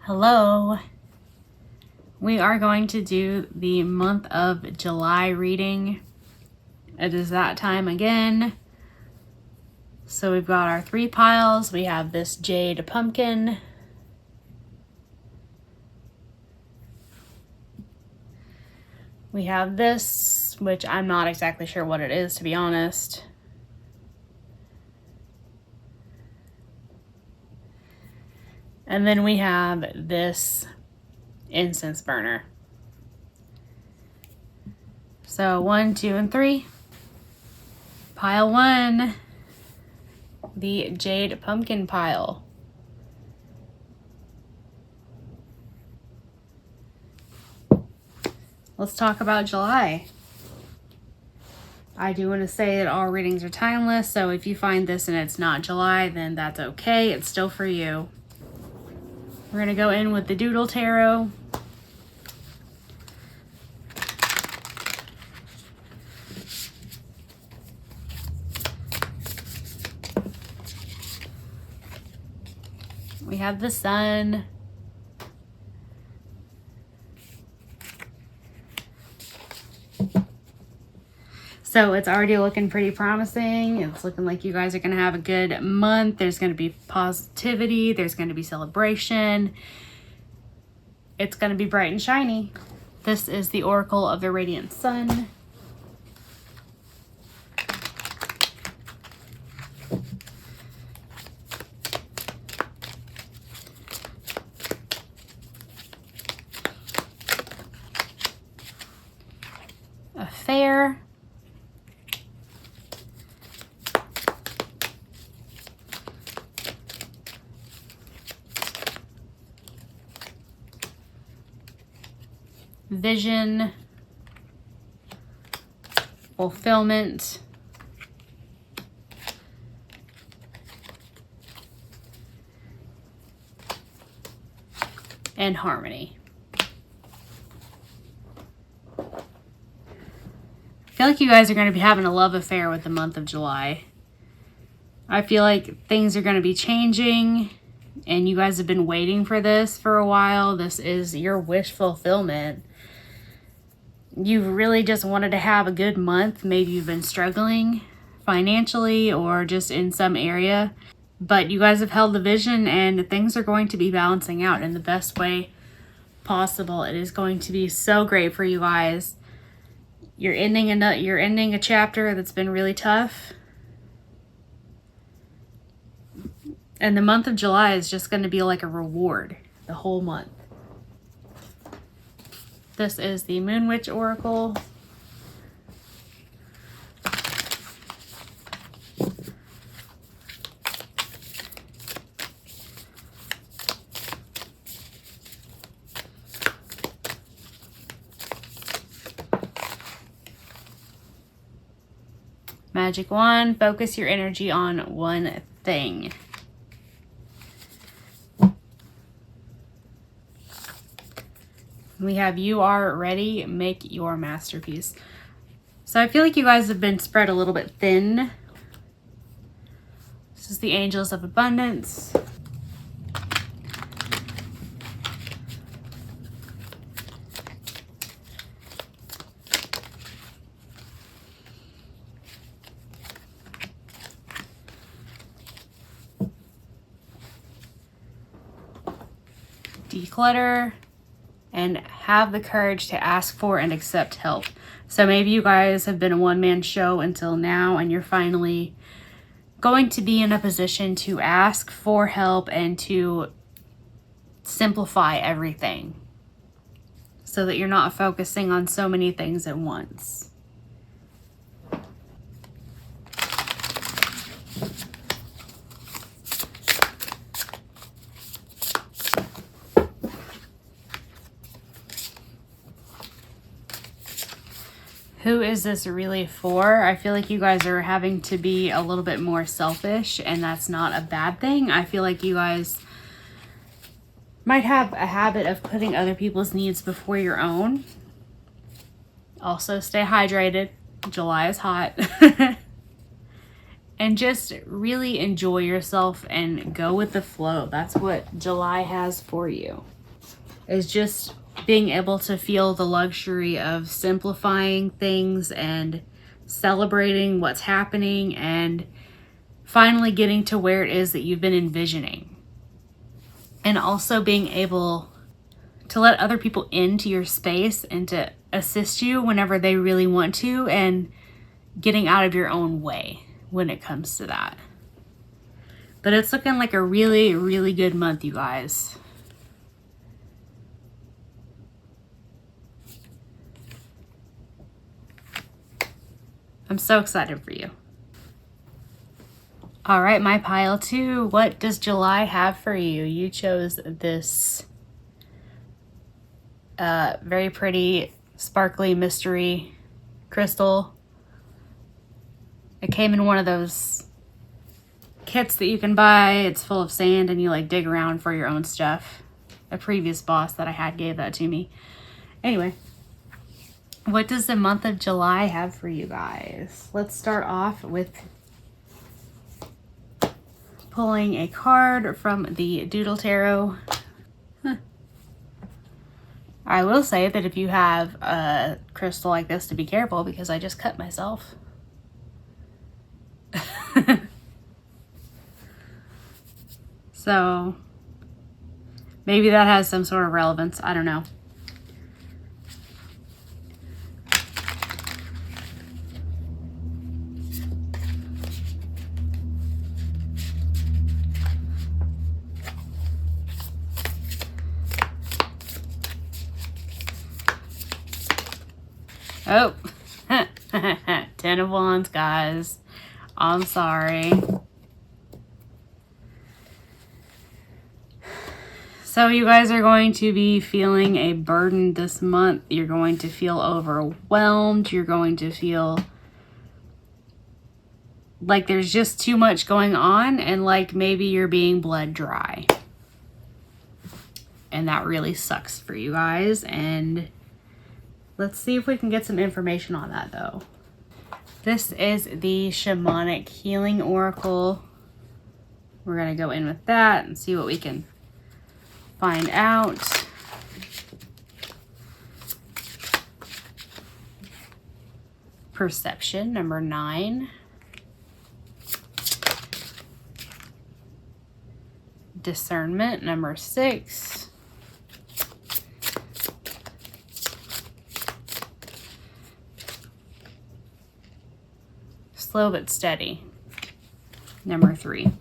Hello. We are going to do the month of July reading. It is that time again. So we've got our 3 piles. We have this jade pumpkin. We have this, which I'm not exactly sure what it is, to be honest. And then we have this incense burner. So 1, 2, and 3. Pile 1, the jade pumpkin pile. Let's talk about July. I do want to say that all readings are timeless, so if you find this and it's not July, then that's okay. It's still for you. We're going to go in with the Doodle Tarot. We have the Sun. So it's already looking pretty promising. It's looking like you guys are going to have a good month. There's going to be positivity. There's going to be celebration. It's going to be bright and shiny. This is the Oracle of the Radiant Sun. Affair. Vision, fulfillment, and harmony. I feel like you guys are going to be having a love affair with the month of July. I feel like things are going to be changing, and you guys have been waiting for this for a while. This is your wish fulfillment. You've really just wanted to have a good month. Maybe you've been struggling financially or just in some area, but you guys have held the vision and things are going to be balancing out in the best way possible. It is going to be so great for you guys. You're ending a chapter that's been really tough. And the month of July is just going to be like a reward the whole month. This is the Moon Witch Oracle. Magic Wand, focus your energy on one thing. We have You Are Ready, Make Your Masterpiece. So I feel like you guys have been spread a little bit thin. This is the Angels of Abundance. Declutter. And have the courage to ask for and accept help. So maybe you guys have been a one-man show until now, and you're finally going to be in a position to ask for help and to simplify everything so that you're not focusing on so many things at once. Who is this really for? I feel like you guys are having to be a little bit more selfish, and that's not a bad thing. I feel like you guys might have a habit of putting other people's needs before your own. Also, stay hydrated. July is hot. And just really enjoy yourself and go with the flow. That's what July has for you. is just being able to feel the luxury of simplifying things and celebrating what's happening and finally getting to where it is that you've been envisioning. And also being able to let other people into your space and to assist you whenever they really want to, and getting out of your own way when it comes to that. But it's looking like a really, really good month, you guys. I'm so excited for you. All right, my pile 2. What does July have for you? You chose this very pretty, sparkly mystery crystal. It came in one of those kits that you can buy. It's full of sand and you like dig around for your own stuff. A previous boss that I had gave that to me. Anyway, what does the month of July have for you guys? Let's start off with pulling a card from the Doodle Tarot. I will say that if you have a crystal like this, to be careful because I just cut myself. So maybe that has some sort of relevance. I don't know. Oh, 10 of Wands, guys. I'm sorry. So you guys are going to be feeling a burden this month. You're going to feel overwhelmed. You're going to feel like there's just too much going on, and like maybe you're being bled dry. And that really sucks for you guys. And let's see if we can get some information on that, though. This is the Shamanic Healing Oracle. We're going to go in with that and see what we can find out. Perception, number 9. Discernment, number 6. Slow but steady, number 3.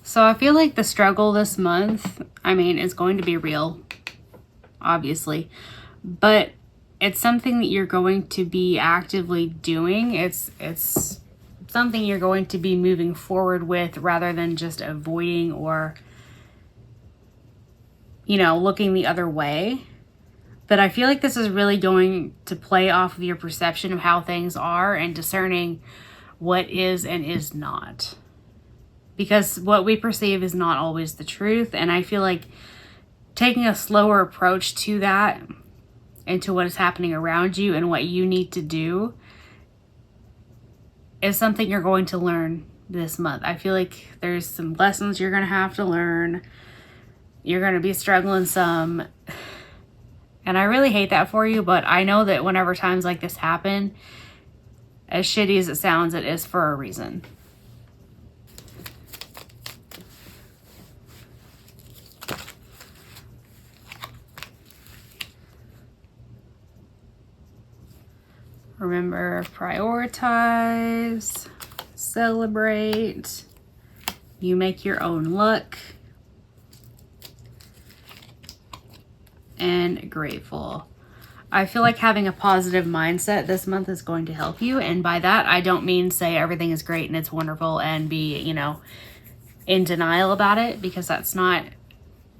So I feel like the struggle this month, I mean, is going to be real, obviously, but it's something that you're going to be actively doing. It's something you're going to be moving forward with rather than just avoiding or, you know, looking the other way. But I feel like this is really going to play off of your perception of how things are and discerning what is and is not. Because what we perceive is not always the truth. And I feel like taking a slower approach to that and to what is happening around you and what you need to do is something you're going to learn this month. I feel like there's some lessons you're going to have to learn. You're going to be struggling some. And I really hate that for you, but I know that whenever times like this happen, as shitty as it sounds, it is for a reason. Remember, prioritize, celebrate, you make your own luck, and grateful. I feel like having a positive mindset this month is going to help you. And by that, I don't mean say everything is great and it's wonderful and be, you know, in denial about it, because that's not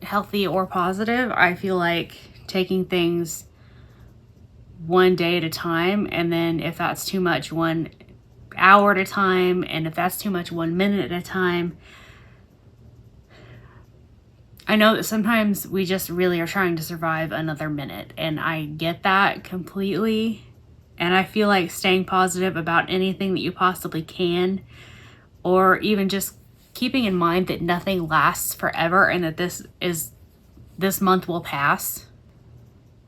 healthy or positive. I feel like taking things one day at a time, and then if that's too much, 1 hour at a time, and if that's too much, 1 minute at a time. I know that sometimes we just really are trying to survive another minute, and I get that completely. And I feel like staying positive about anything that you possibly can, or even just keeping in mind that nothing lasts forever and that this month will pass,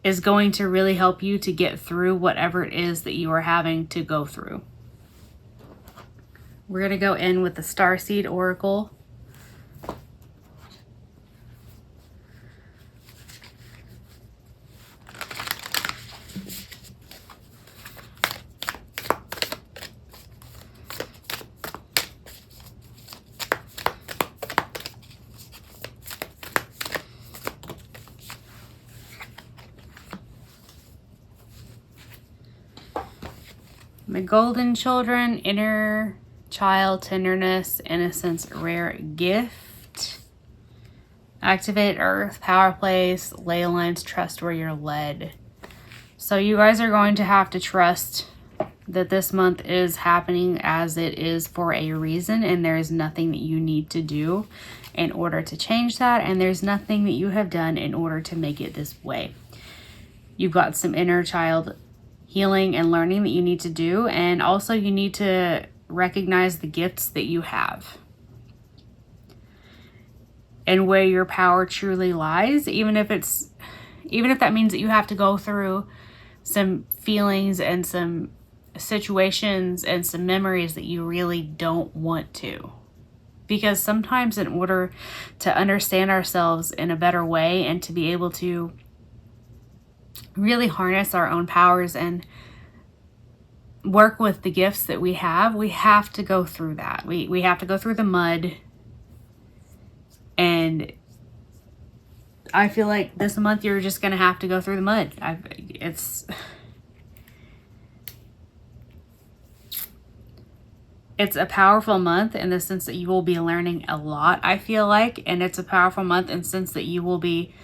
is going to really help you to get through whatever it is that you are having to go through. We're going to go in with the Starseed Oracle. The Golden Children, Inner Child, Tenderness, Innocence, Rare Gift. Activate Earth, Power Place, Ley Lines, Trust where you're led. So you guys are going to have to trust that this month is happening as it is for a reason, and there is nothing that you need to do in order to change that, and there's nothing that you have done in order to make it this way. You've got some inner child healing and learning that you need to do, and also you need to recognize the gifts that you have and where your power truly lies, even if that means that you have to go through some feelings and some situations and some memories that you really don't want to. Because sometimes in order to understand ourselves in a better way and to be able to really harness our own powers and work with the gifts that we have to go through that. We have to go through the mud. And I feel like this month you're just going to have to go through the mud. It's a powerful month in the sense that you will be learning a lot, I feel like. And it's a powerful month in the sense that you will be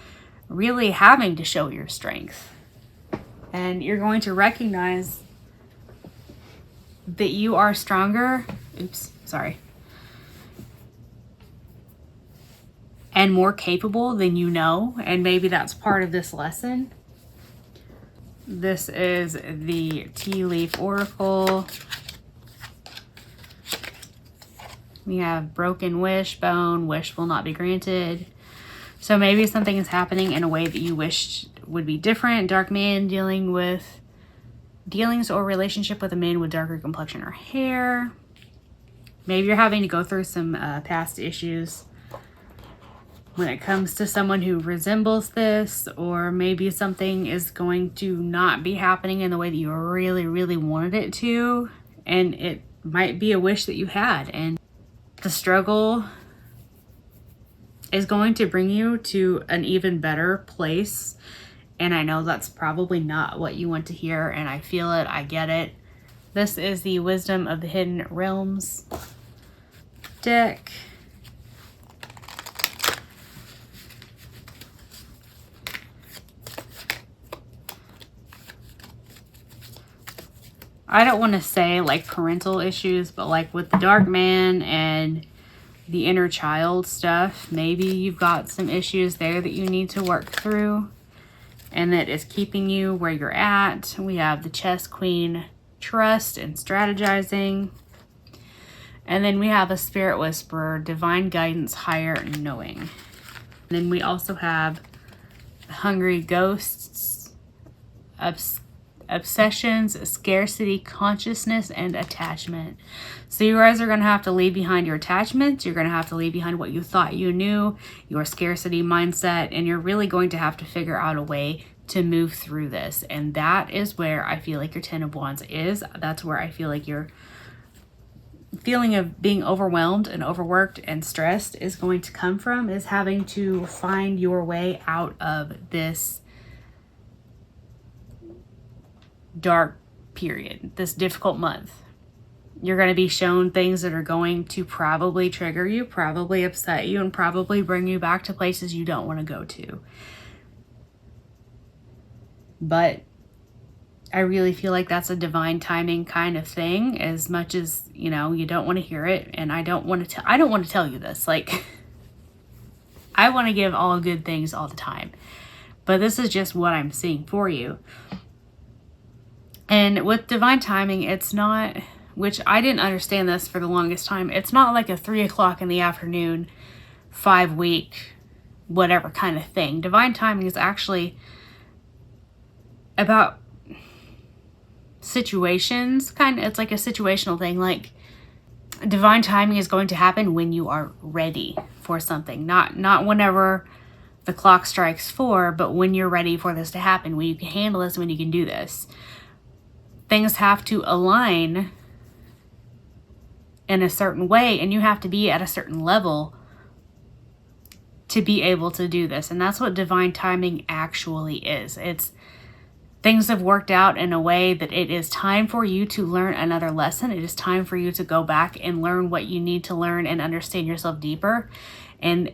really having to show your strength. And you're going to recognize that you are stronger. And more capable than you know. And maybe that's part of this lesson. This is the Tea Leaf Oracle. We have broken wishbone, wish will not be granted. So maybe something is happening in a way that you wished would be different. Dark man dealings or relationship with a man with darker complexion or hair. Maybe you're having to go through some past issues when it comes to someone who resembles this, or maybe something is going to not be happening in the way that you really, really wanted it to, and it might be a wish that you had, and the struggle is going to bring you to an even better place. And I know that's probably not what you want to hear, and I feel it, I get it. This is the Wisdom of the Hidden Realms deck. I don't want to say like parental issues, but like with the Dark Man and the inner child stuff, maybe you've got some issues there that you need to work through and that is keeping you where you're at. We have the Chess Queen, Trust and Strategizing. And then we have a Spirit Whisperer, Divine Guidance, Higher Knowing. And then we also have Hungry Ghosts, Obsessions, Scarcity, Consciousness, and Attachment. So you guys are going to have to leave behind your attachments. You're going to have to leave behind what you thought you knew, your scarcity mindset, and you're really going to have to figure out a way to move through this. And that is where I feel like your Ten of Wands is. That's where I feel like your feeling of being overwhelmed and overworked and stressed is going to come from, is having to find your way out of this dark period, this difficult month. You're going to be shown things that are going to probably trigger you, probably upset you, and probably bring you back to places you don't want to go to. But I really feel like that's a divine timing kind of thing, as much as, you know, you don't want to hear it. And I don't want to tell you this. Like, I want to give all good things all the time. But this is just what I'm seeing for you. And with divine timing, it's not, which I didn't understand this for the longest time, it's not like a 3 o'clock in the afternoon, 5-week, whatever kind of thing. Divine timing is actually about situations, it's like a situational thing. Like, divine timing is going to happen when you are ready for something, not whenever the clock strikes 4, but when you're ready for this to happen, when you can handle this, when you can do this. Things have to align in a certain way, and you have to be at a certain level to be able to do this. And that's what divine timing actually is. It's things have worked out in a way that it is time for you to learn another lesson. It is time for you to go back and learn what you need to learn and understand yourself deeper. And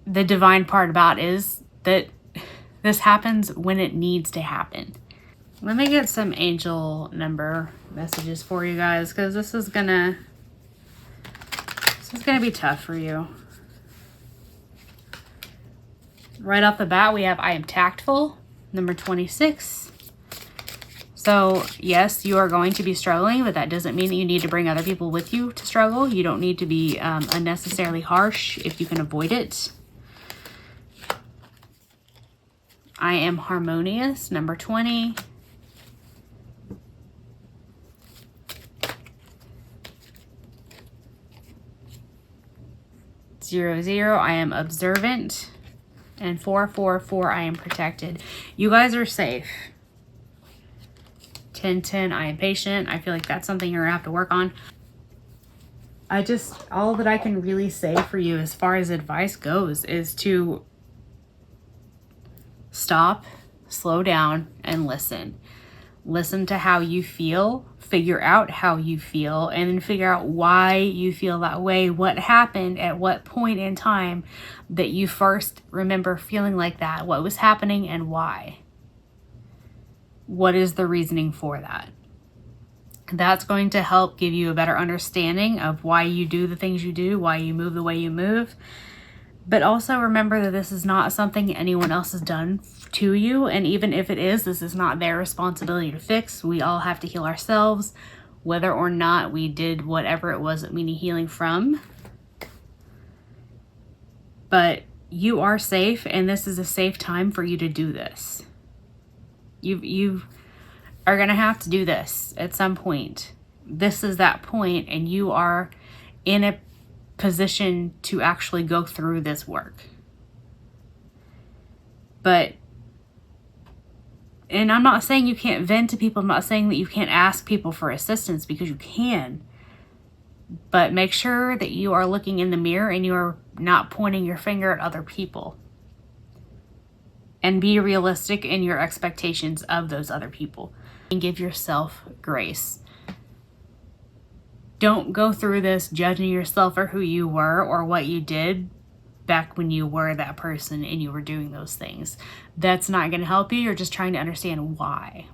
the divine part about is that this happens when it needs to happen. Let me get some angel number messages for you guys, because this is gonna be tough for you. Right off the bat, we have I am tactful, number 26. So yes, you are going to be struggling, but that doesn't mean that you need to bring other people with you to struggle. You don't need to be unnecessarily harsh if you can avoid it. I am harmonious, number 20. Zero, zero, I am observant. And 444, I am protected. You guys are safe. 1010, I am patient. I feel like that's something you're gonna have to work on. All that I can really say for you as far as advice goes is to stop, slow down, and listen. Listen to how you feel, figure out how you feel, and then figure out why you feel that way, what happened at what point in time that you first remember feeling like that, what was happening and why. What is the reasoning for that? That's going to help give you a better understanding of why you do the things you do, why you move the way you move. But also remember that this is not something anyone else has done to you. And even if it is, this is not their responsibility to fix. We all have to heal ourselves, whether or not we did whatever it was that we need healing from. But you are safe, and this is a safe time for you to do this. You are going to have to do this at some point. This is that point, and you are in a position to actually go through this work. And I'm not saying you can't vent to people. I'm not saying that you can't ask people for assistance, because you can. But make sure that you are looking in the mirror and you are not pointing your finger at other people. And be realistic in your expectations of those other people. And give yourself grace. Don't go through this judging yourself for who you were or what you did back when you were that person and you were doing those things. That's not going to help you. You're just trying to understand why.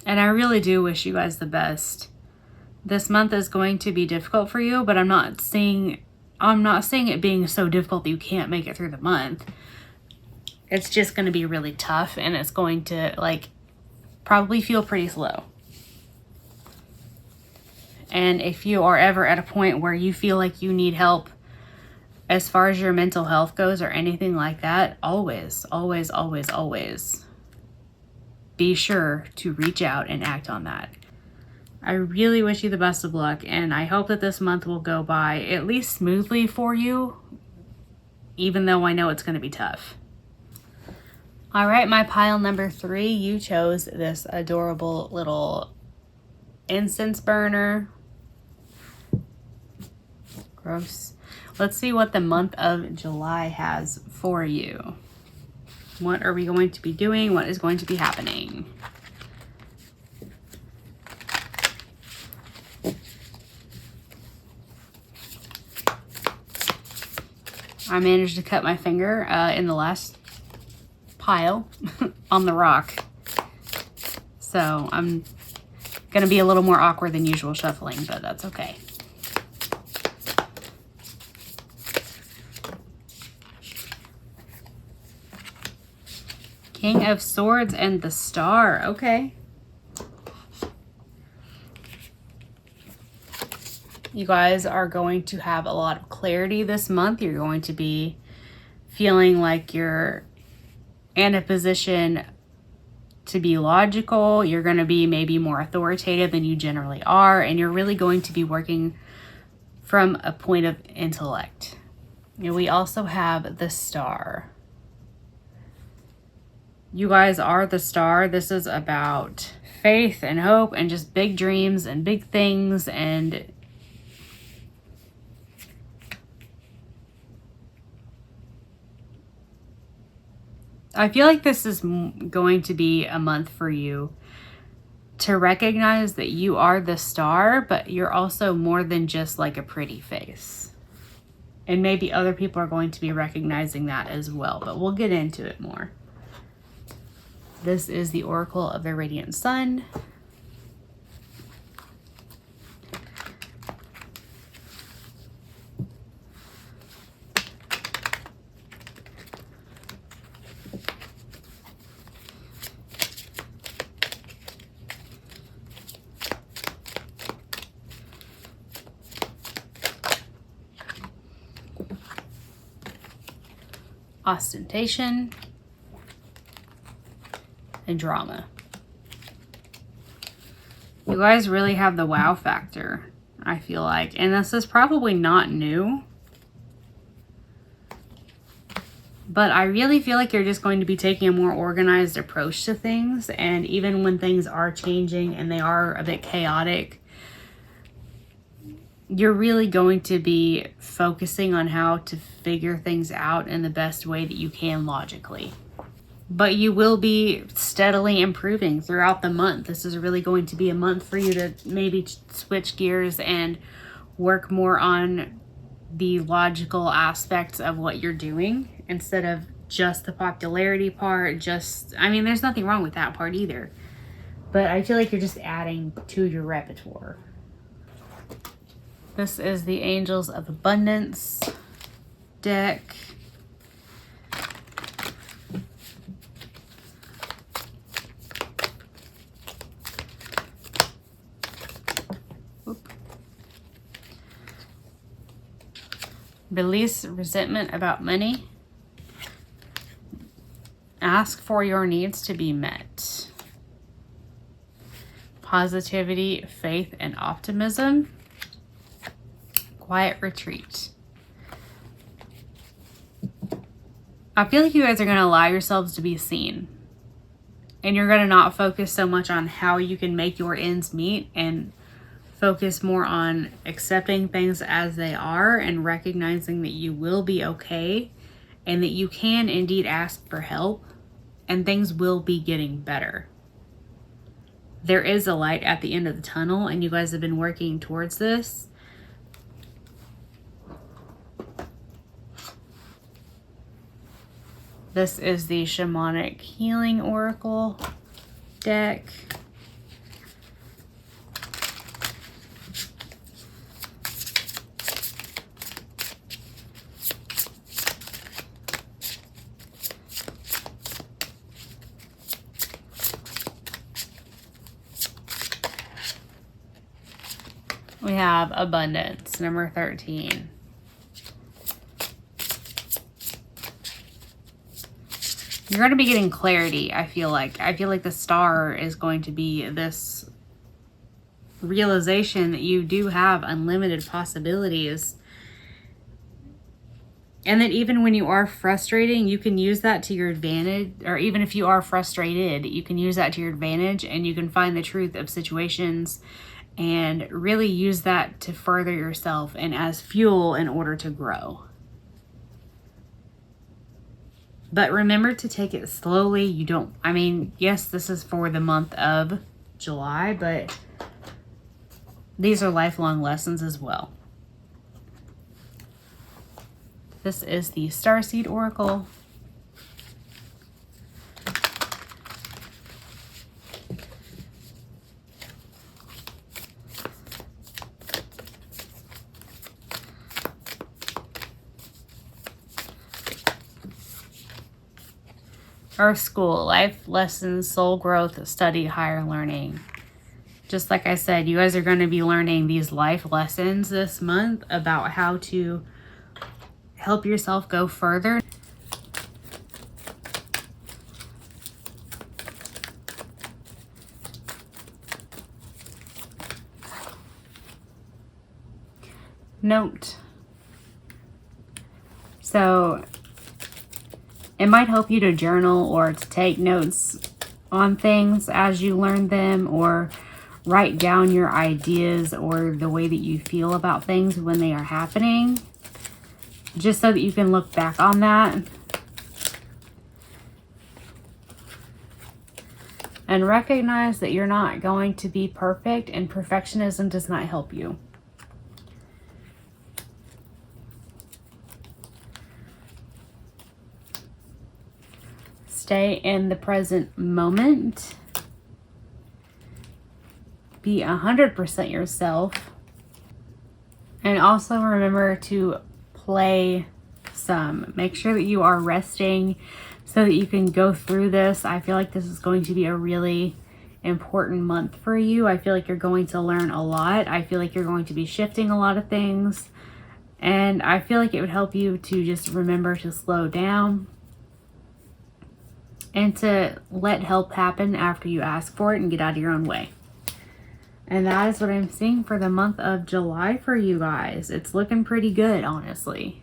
And I really do wish you guys the best. This month is going to be difficult for you, but I'm not seeing it being so difficult that you can't make it through the month. It's just going to be really tough, and it's going to probably feel pretty slow. And if you are ever at a point where you feel like you need help as far as your mental health goes or anything like that, always, always, always, always be sure to reach out and act on that. I really wish you the best of luck, and I hope that this month will go by at least smoothly for you, even though I know it's going to be tough. All right, my pile number 3, you chose this adorable little incense burner. Gross. Let's see what the month of July has for you. What are we going to be doing? What is going to be happening? I managed to cut my finger in the last pile on the rock. So I'm going to be a little more awkward than usual shuffling, but that's okay. King of Swords and the Star. Okay. You guys are going to have a lot of clarity this month. You're going to be feeling like you're in a position to be logical. You're going to be maybe more authoritative than you generally are. And you're really going to be working from a point of intellect. And we also have the Star. You guys are the Star. This is about faith and hope and just big dreams and big things. And I feel like this is going to be a month for you to recognize that you are the Star, but you're also more than just like a pretty face. And maybe other people are going to be recognizing that as well, but we'll get into it more. This is the Oracle of the Radiant Sun. Ostentation and drama. You guys really have the wow factor, I feel like. And this is probably not new. But I really feel like you're just going to be taking a more organized approach to things. And even when things are changing and they are a bit chaotic, you're really going to be focusing on how to figure things out in the best way that you can logically. But you will be steadily improving throughout the month. This is really going to be a month for you to maybe switch gears and work more on the logical aspects of what you're doing instead of just the popularity part. I mean, there's nothing wrong with that part either. But I feel like you're just adding to your repertoire. This is the Angels of Abundance deck. Release resentment about money. Ask for your needs to be met. Positivity, faith, and optimism. Quiet retreat. I feel like you guys are going to allow yourselves to be seen. And you're going to not focus so much on how you can make your ends meet and focus more on accepting things as they are and recognizing that you will be okay and that you can indeed ask for help and things will be getting better. There is a light at the end of the tunnel and you guys have been working towards this. This is the Shamanic Healing Oracle deck. We have Abundance, number 13. You're going to be getting clarity, I feel like. I feel like the Star is going to be this realization that you do have unlimited possibilities. And that even when you are frustrating, you can use that to your advantage. Or even if you are frustrated, you can use that to your advantage and you can find the truth of situations and really use that to further yourself and as fuel in order to grow. But remember to take it slowly. Yes, this is for the month of July, but these are lifelong lessons as well. This is the Starseed Oracle. or school, life lessons, soul growth, study, higher learning. Just like I said, you guys are going to be learning these life lessons this month about how to help yourself go further. Note. So it might help you to journal or to take notes on things as you learn them, or write down your ideas or the way that you feel about things when they are happening, just so that you can look back on that and recognize that you're not going to be perfect, and perfectionism does not help you. Stay in the present moment. Be 100% yourself. And also remember to play some. Make sure that you are resting so that you can go through this. I feel like this is going to be a really important month for you. I feel like you're going to learn a lot. I feel like you're going to be shifting a lot of things. And I feel like it would help you to just remember to slow down and to let help happen after you ask for it and get out of your own way. And that is what I'm seeing for the month of July for you guys. It's looking pretty good, honestly.